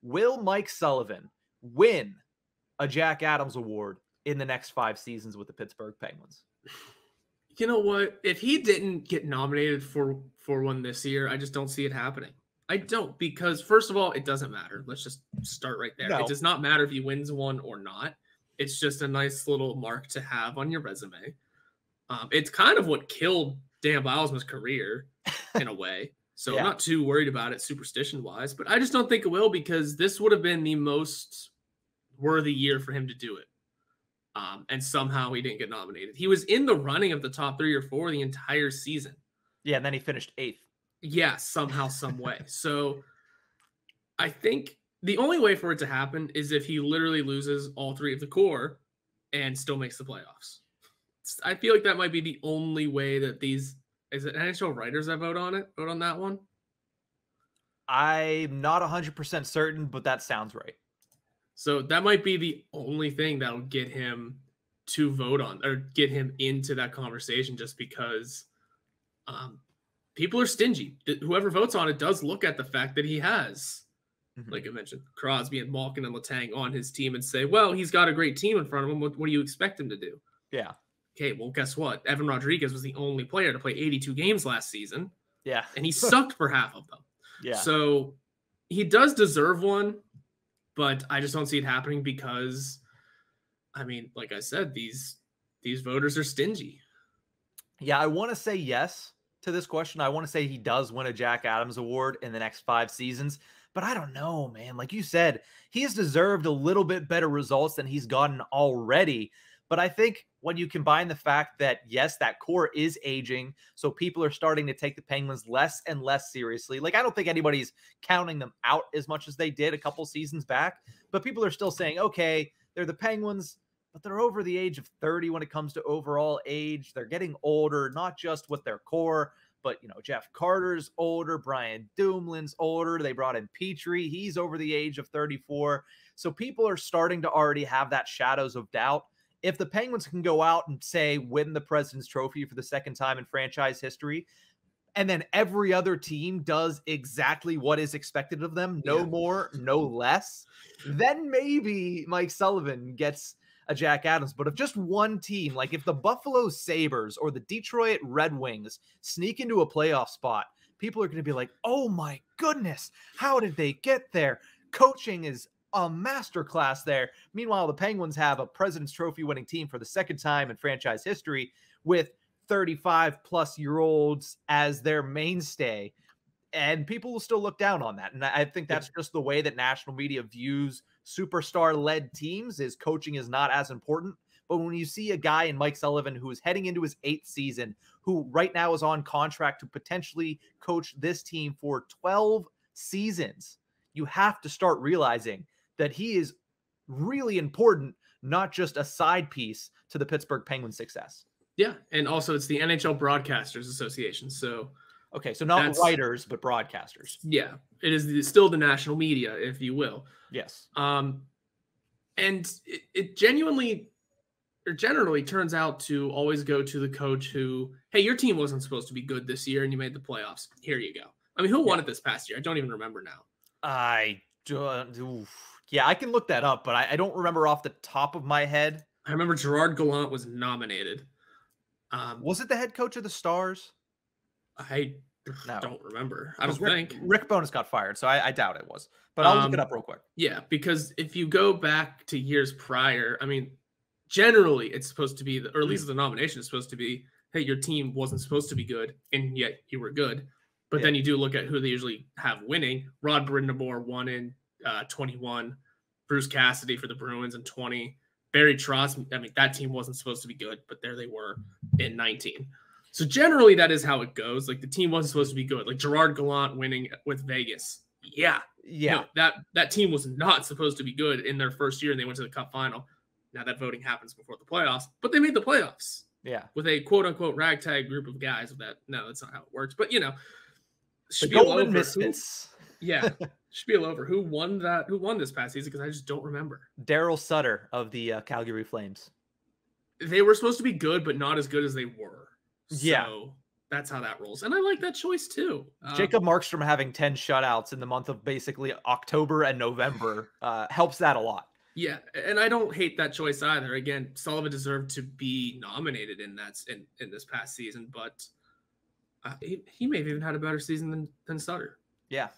Will Mike Sullivan win a Jack Adams Award in the next 5 seasons with the Pittsburgh Penguins? You know what? If he didn't get nominated for one this year, I just don't see it happening. I don't, because first of all, it doesn't matter. Let's just start right there. No. It does not matter if he wins one or not. It's just a nice little mark to have on your resume. It's kind of what killed Dan Bilesma's career in a way. So Yeah. I'm not too worried about it superstition-wise, but I just don't think it will, because this would have been the most worthy year for him to do it. And somehow he didn't get nominated. He was in the running of the top 3 or 4 the entire season. Yeah, and then he finished 8th. Yeah, somehow, some way. So I think the only way for it to happen is if he literally loses all 3 of the core and still makes the playoffs. I feel like that might be the only way that these... Is it NHL writers that vote on it? Vote on that one? I'm not 100% certain, but that sounds right. So that might be the only thing that'll get him to vote on, or get him into that conversation, just because people are stingy. Whoever votes on it does look at the fact that he has, like I mentioned, Crosby and Malkin and Letang on his team and say, well, he's got a great team in front of him. What do you expect him to do? Yeah. Okay, well, guess what? Evan Rodriguez was the only player to play 82 games last season. Yeah. And he sucked for half of them. Yeah. So he does deserve one, but I just don't see it happening because, I mean, like I said, these voters are stingy. Yeah, I want to say yes to this question. I want to say he does win a Jack Adams Award in the next 5 seasons, but I don't know, man. Like you said, he has deserved a little bit better results than he's gotten already. But I think when you combine the fact that, yes, that core is aging, so people are starting to take the Penguins less and less seriously. Like, I don't think anybody's counting them out as much as they did a couple seasons back, but people are still saying, okay, they're the Penguins, but they're over the age of 30 when it comes to overall age. They're getting older, not just with their core, but, you know, Jeff Carter's older, Brian Dumoulin's older. They brought in Petrie. He's over the age of 34. So people are starting to already have that shadows of doubt. If the Penguins can go out and, say, win the President's Trophy for the 2nd time in franchise history, and then every other team does exactly what is expected of them, no more, no less, then maybe Mike Sullivan gets a Jack Adams. But if just one team, like if the Buffalo Sabres or the Detroit Red Wings sneak into a playoff spot, people are going to be like, oh my goodness, how did they get there? Coaching is a masterclass there. Meanwhile, the Penguins have a President's Trophy winning team for the 2nd time in franchise history with 35-plus-year-olds as their mainstay. And people will still look down on that. And I think that's just the way that national media views superstar-led teams, is coaching is not as important. But when you see a guy in Mike Sullivan who is heading into his 8th season, who right now is on contract to potentially coach this team for 12 seasons, you have to start realizing that he is really important, not just a side piece to the Pittsburgh Penguins' success. Yeah, and also it's the NHL Broadcasters Association. So, okay, so not writers, but broadcasters. Yeah, it is still the national media, if you will. Yes. And it genuinely or generally turns out to always go to the coach who, hey, your team wasn't supposed to be good this year and you made the playoffs. Here you go. I mean, who won it this past year? I don't even remember now. Yeah, I can look that up, but I don't remember off the top of my head. I remember Gerard Gallant was nominated. Was it the head coach of the Stars? I don't remember. I don't think. Rick Bowness got fired, so I doubt it was. But I'll look it up real quick. Yeah, because if you go back to years prior, I mean, generally it's supposed to be, or at least the nomination is supposed to be, hey, your team wasn't supposed to be good, and yet you were good. But then you do look at who they usually have winning. Rod Brindamore won in 21. Bruce Cassidy for the Bruins in 20. Barry Trotz, I mean, that team wasn't supposed to be good, but there they were in 19. So generally that is how it goes. Like the team wasn't supposed to be good. Like Gerard Gallant winning with Vegas. Yeah. No, that team was not supposed to be good in their first year, and they went to the Cup final. Now that voting happens before the playoffs, but they made the playoffs. Yeah. With a quote unquote ragtag group of guys that, no, that's not how it works. But you know, the Golden Misfits. Spiel over. Who won that? Who won this past season? Because I just don't remember. Daryl Sutter of the Calgary Flames. They were supposed to be good, but not as good as they were. So, that's how that rolls. And I like that choice too. Jacob Markstrom having 10 shutouts in the month of basically October and November helps that a lot. Yeah, and I don't hate that choice either. Again, Sullivan deserved to be nominated in this past season, but he may have even had a better season than Sutter. Yeah.